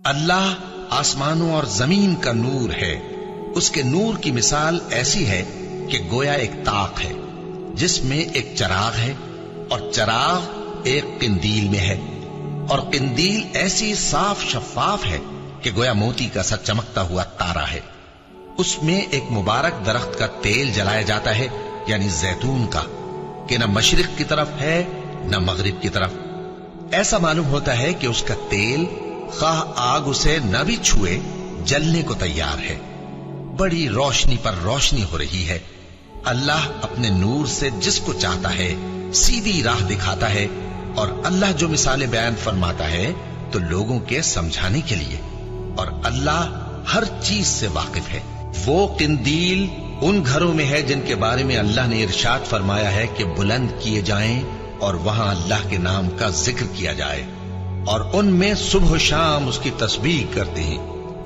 اللہ آسمانوں اور زمین کا نور ہے. اس کے نور کی مثال ایسی ہے کہ گویا ایک طاق ہے جس میں ایک چراغ ہے، اور چراغ ایک قندیل میں ہے، اور قندیل ایسی صاف شفاف ہے کہ گویا موتی کا سا چمکتا ہوا تارا ہے. اس میں ایک مبارک درخت کا تیل جلایا جاتا ہے، یعنی زیتون کا، کہ نہ مشرق کی طرف ہے نہ مغرب کی طرف. ایسا معلوم ہوتا ہے کہ اس کا تیل خواہ آگ اسے نہ بھی چھوئے جلنے کو تیار ہے. بڑی روشنی پر روشنی ہو رہی ہے. اللہ اپنے نور سے جس کو چاہتا ہے سیدھی راہ دکھاتا ہے، اور اللہ جو مثالیں بیان فرماتا ہے تو لوگوں کے سمجھانے کے لیے، اور اللہ ہر چیز سے واقف ہے. وہ قندیل ان گھروں میں ہے جن کے بارے میں اللہ نے ارشاد فرمایا ہے کہ بلند کیے جائیں اور وہاں اللہ کے نام کا ذکر کیا جائے، اور ان میں صبح و شام اس کی تسبیح کرتے ہیں.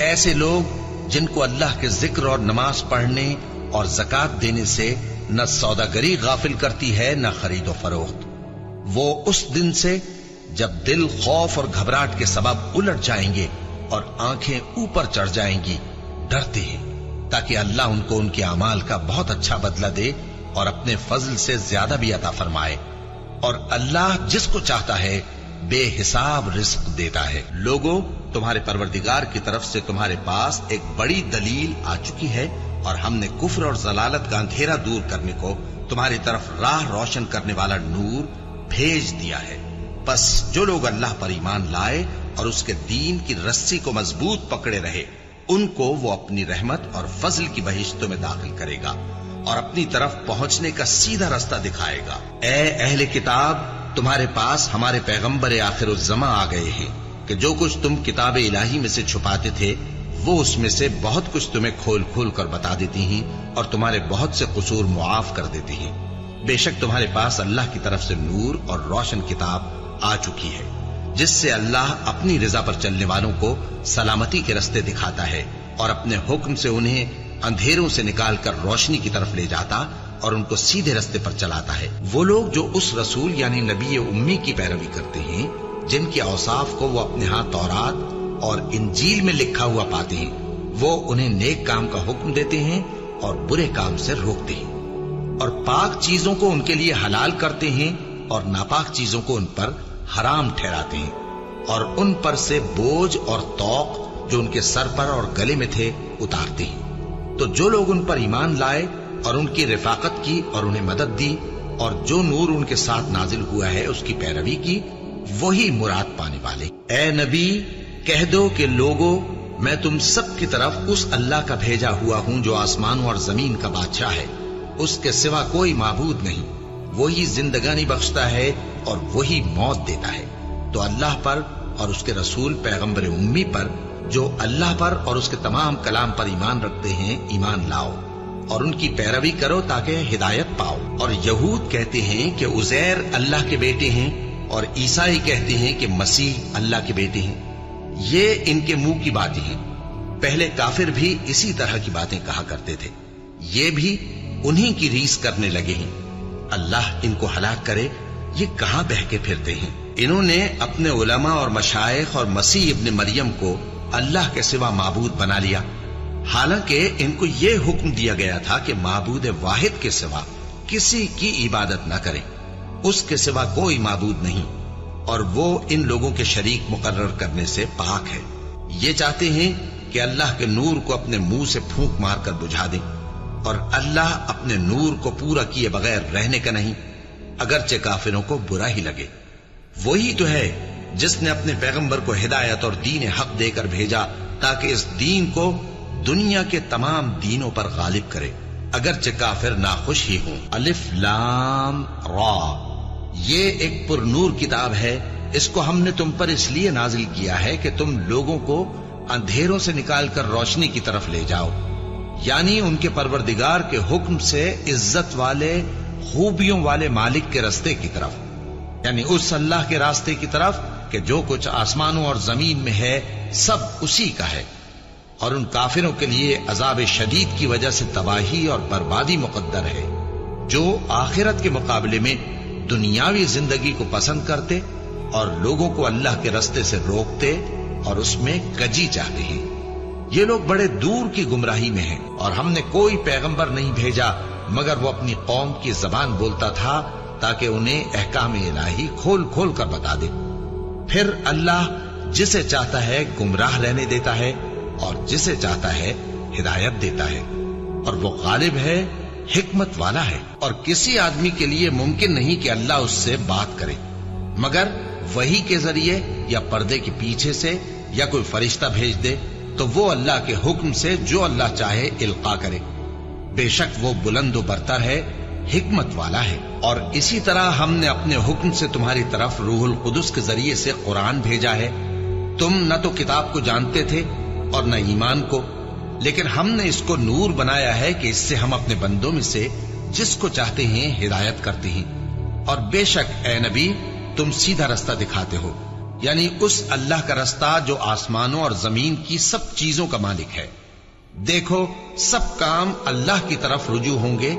ایسے لوگ جن کو اللہ کے ذکر اور نماز پڑھنے اور زکات دینے سے نہ سوداگری غافل کرتی ہے نہ خرید و فروخت. وہ اس دن سے جب دل خوف اور گھبراہٹ کے سبب الٹ جائیں گے اور آنکھیں اوپر چڑھ جائیں گی ڈرتے ہیں، تاکہ اللہ ان کو ان کے اعمال کا بہت اچھا بدلہ دے اور اپنے فضل سے زیادہ بھی عطا فرمائے. اور اللہ جس کو چاہتا ہے بے حساب رزق دیتا ہے. لوگوں، تمہارے پروردگار کی طرف سے تمہارے پاس ایک بڑی دلیل آ چکی ہے، اور ہم نے کفر اور ضلالت کا اندھیرا دور کرنے کو تمہاری طرف راہ روشن کرنے والا نور بھیج دیا ہے. بس جو لوگ اللہ پر ایمان لائے اور اس کے دین کی رسی کو مضبوط پکڑے رہے، ان کو وہ اپنی رحمت اور فضل کی بہشتوں میں داخل کرے گا اور اپنی طرف پہنچنے کا سیدھا راستہ دکھائے گا. اے اہل کتاب، تمہارے پاس ہمارے پیغمبر آخر الزماں آ گئے ہیں کہ جو کچھ تم کتاب الہی میں سے چھپاتے تھے وہ اس میں سے بہت کچھ تمہیں کھول کھول کر بتا دیتی ہیں اور تمہارے بہت سے قصور معاف کر دیتی ہیں. بے شک تمہارے پاس اللہ کی طرف سے نور اور روشن کتاب آ چکی ہے، جس سے اللہ اپنی رضا پر چلنے والوں کو سلامتی کے رستے دکھاتا ہے اور اپنے حکم سے انہیں اندھیروں سے نکال کر روشنی کی طرف لے جاتا اور ان کو سیدھے رستے پر چلاتا ہے. وہ لوگ جو اس رسول یعنی نبی امی کی پیروی کرتے ہیں جن کے اوصاف کو وہ اپنے ہاں تورات اور انجیل میں لکھا ہوا پاتے ہیں، وہ انہیں نیک کام کا حکم دیتے ہیں اور برے کام سے روکتے ہیں، اور پاک چیزوں کو ان کے لیے حلال کرتے ہیں اور ناپاک چیزوں کو ان پر حرام ٹھہراتے ہیں، اور ان پر سے بوجھ اور طوق جو ان کے سر پر اور گلے میں تھے اتارتے ہیں. تو جو لوگ ان پر ایمان لائے اور ان کی رفاقت کی اور انہیں مدد دی اور جو نور ان کے ساتھ نازل ہوا ہے اس کی پیروی کی، وہی مراد پانے والے. اے نبی، کہہ دو کہ لوگو، میں تم سب کی طرف اس اللہ کا بھیجا ہوا ہوں جو آسمانوں اور زمین کا بادشاہ ہے. اس کے سوا کوئی معبود نہیں. وہی زندگانی بخشتا ہے اور وہی موت دیتا ہے. تو اللہ پر اور اس کے رسول پیغمبر امی پر جو اللہ پر اور اس کے تمام کلام پر ایمان رکھتے ہیں ایمان لاؤ اور ان کی پیروی کرو تاکہ ہدایت پاؤ. اور یہود کہتے ہیں کہ عزیر اللہ کے بیٹے ہیں اور عیسائی کہتے ہیں کہ مسیح اللہ کے بیٹے ہیں. یہ ان کے منہ کی باتیں ہیں. پہلے کافر بھی اسی طرح کی باتیں کہا کرتے تھے. یہ بھی انہی کی ریس کرنے لگے ہیں. اللہ ان کو ہلاک کرے، یہ کہاں بہہ کے پھرتے ہیں. انہوں نے اپنے علماء اور مشائخ اور مسیح ابن مریم کو اللہ کے سوا معبود بنا لیا، حالانکہ ان کو یہ حکم دیا گیا تھا کہ معبود واحد کے سوا کسی کی عبادت نہ کریں. اس کے سوا کوئی معبود نہیں، اور وہ ان لوگوں کے شریک مقرر کرنے سے پاک ہے. یہ چاہتے ہیں کہ اللہ کے نور کو اپنے منہ سے پھونک مار کر بجھا دیں، اور اللہ اپنے نور کو پورا کیے بغیر رہنے کا نہیں، اگرچہ کافروں کو برا ہی لگے. وہی تو ہے جس نے اپنے پیغمبر کو ہدایت اور دین حق دے کر بھیجا تاکہ اس دین کو دنیا کے تمام دینوں پر غالب کرے، اگرچہ کافر ناخوش ہی ہوں. الف لام را، یہ ایک پر نور کتاب ہے. اس کو ہم نے تم پر اس لیے نازل کیا ہے کہ تم لوگوں کو اندھیروں سے نکال کر روشنی کی طرف لے جاؤ، یعنی ان کے پروردگار کے حکم سے عزت والے خوبیوں والے مالک کے راستے کی طرف، یعنی اس اللہ کے راستے کی طرف کہ جو کچھ آسمانوں اور زمین میں ہے سب اسی کا ہے. اور ان کافروں کے لیے عذاب شدید کی وجہ سے تباہی اور بربادی مقدر ہے جو آخرت کے مقابلے میں دنیاوی زندگی کو پسند کرتے اور لوگوں کو اللہ کے راستے سے روکتے اور اس میں کجی چاہتے ہیں۔ یہ لوگ بڑے دور کی گمراہی میں ہیں، اور ہم نے کوئی پیغمبر نہیں بھیجا مگر وہ اپنی قوم کی زبان بولتا تھا تاکہ انہیں احکام الہی کھول کھول کر بتا دے۔ پھر اللہ جسے چاہتا ہے گمراہ رہنے دیتا ہے اور جسے چاہتا ہے ہدایت دیتا ہے، اور وہ غالب ہے، حکمت والا ہے۔ اور کسی آدمی کے لیے ممکن نہیں کہ اللہ اس سے بات کرے مگر وحی کے ذریعے یا پردے کے پیچھے سے، یا کوئی فرشتہ بھیج دے تو وہ اللہ کے حکم سے جو اللہ چاہے القا کرے۔ بے شک وہ بلند و برتر ہے، حکمت والا ہے۔ اور اسی طرح ہم نے اپنے حکم سے تمہاری طرف روح القدس کے ذریعے سے قرآن بھیجا ہے۔ تم نہ تو کتاب کو جانتے تھے اور نہ ایمان کو، لیکن ہم نے اس کو نور بنایا ہے کہ اس سے ہم اپنے بندوں میں سے جس کو چاہتے ہیں ہدایت کرتے ہیں۔ اور بے شک اے نبی تم سیدھا رستہ دکھاتے ہو، یعنی اس اللہ کا رستہ جو آسمانوں اور زمین کی سب چیزوں کا مالک ہے۔ دیکھو سب کام اللہ کی طرف رجوع ہوں گے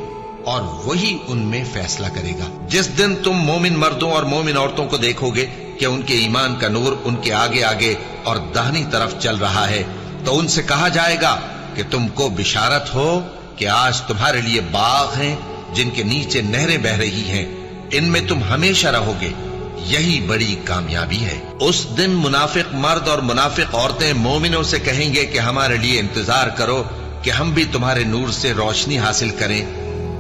اور وہی ان میں فیصلہ کرے گا۔ جس دن تم مومن مردوں اور مومن عورتوں کو دیکھو گے کہ ان کے ایمان کا نور ان کے آگے آگے اور داہنی طرف چل رہا ہے، تو ان سے کہا جائے گا کہ تم کو بشارت ہو کہ آج تمہارے لیے باغ ہیں جن کے نیچے نہریں بہ رہی ہیں، ان میں تم ہمیشہ رہو گے، یہی بڑی کامیابی ہے۔ اس دن منافق مرد اور منافق عورتیں مومنوں سے کہیں گے کہ ہمارے لیے انتظار کرو کہ ہم بھی تمہارے نور سے روشنی حاصل کریں۔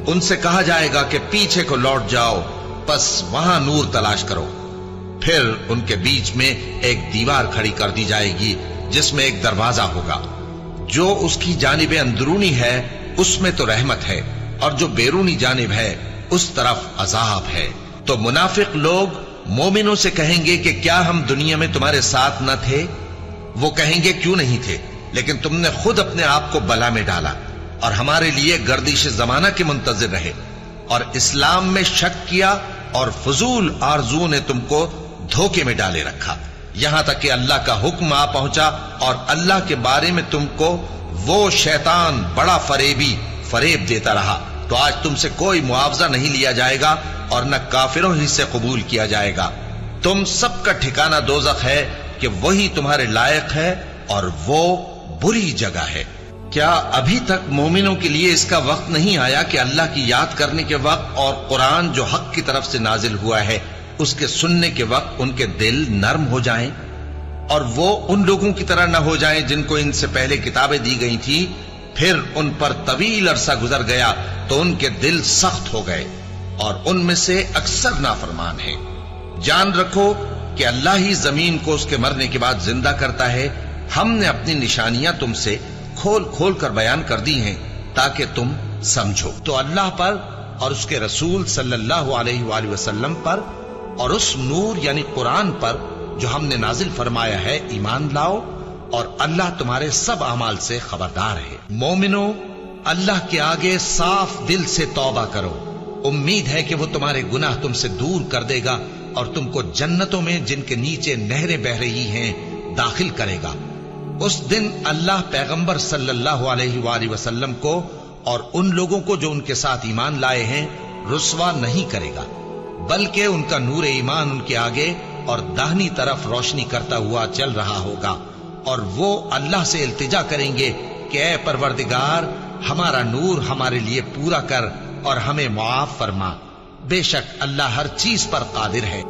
ان سے کہا جائے گا کہ پیچھے کو لوٹ جاؤ، پس وہاں نور تلاش کرو۔ پھر ان کے بیچ میں ایک دیوار کھڑی کر دی جائے گی جس میں ایک دروازہ ہوگا، جو اس کی جانب اندرونی ہے اس میں تو رحمت ہے، اور جو بیرونی جانب ہے اس طرف عذاب ہے۔ تو منافق لوگ مومنوں سے کہیں گے کہ کیا ہم دنیا میں تمہارے ساتھ نہ تھے؟ وہ کہیں گے کیوں نہیں تھے، لیکن تم نے خود اپنے آپ کو بلا میں ڈالا اور ہمارے لیے گردش زمانہ کے منتظر رہے، اور اسلام میں شک کیا، اور فضول آرزو نے تم کو دھوکے میں ڈالے رکھا، یہاں تک کہ اللہ کا حکم آ پہنچا اور اللہ کے بارے میں تم کو وہ شیطان بڑا فریب دیتا رہا۔ تو آج تم سے کوئی معاوضہ نہیں لیا جائے گا اور نہ کافروں ہی سے قبول کیا جائے گا۔ تم سب کا ٹھکانہ دوزخ ہے کہ وہی تمہارے لائق ہے، اور وہ بری جگہ ہے۔ کیا ابھی تک مومنوں کے لیے اس کا وقت نہیں آیا کہ اللہ کی یاد کرنے کے وقت اور قرآن جو حق کی طرف سے نازل ہوا ہے اس کے سننے کے وقت ان کے دل نرم ہو جائیں، اور وہ ان لوگوں کی طرح نہ ہو جائیں جن کو ان سے پہلے کتابیں دی گئی تھی، پھر ان پر طویل عرصہ گزر گیا تو ان کے دل سخت ہو گئے، اور ان میں سے اکثر نافرمان ہیں۔ جان رکھو کہ اللہ ہی زمین کو اس کے مرنے کے بعد زندہ کرتا ہے۔ ہم نے اپنی نشانیاں تم سے کھول کھول کر بیان کر دی ہیں تاکہ تم سمجھو۔ تو اللہ پر اور اس کے رسول صلی اللہ علیہ وآلہ وسلم پر اور اس نور یعنی قرآن پر جو ہم نے نازل فرمایا ہے ایمان لاؤ، اور اللہ تمہارے سب اعمال سے خبردار ہے۔ مومنو، اللہ کے آگے صاف دل سے توبہ کرو، امید ہے کہ وہ تمہارے گناہ تم سے دور کر دے گا اور تم کو جنتوں میں جن کے نیچے نہریں بہ رہی ہیں داخل کرے گا۔ اس دن اللہ پیغمبر صلی اللہ علیہ وآلہ وسلم کو اور ان لوگوں کو جو ان کے ساتھ ایمان لائے ہیں رسوا نہیں کرے گا، بلکہ ان کا نور ایمان ان کے آگے اور داہنی طرف روشنی کرتا ہوا چل رہا ہوگا، اور وہ اللہ سے التجا کریں گے کہ اے پروردگار، ہمارا نور ہمارے لیے پورا کر اور ہمیں معاف فرما، بے شک اللہ ہر چیز پر قادر ہے۔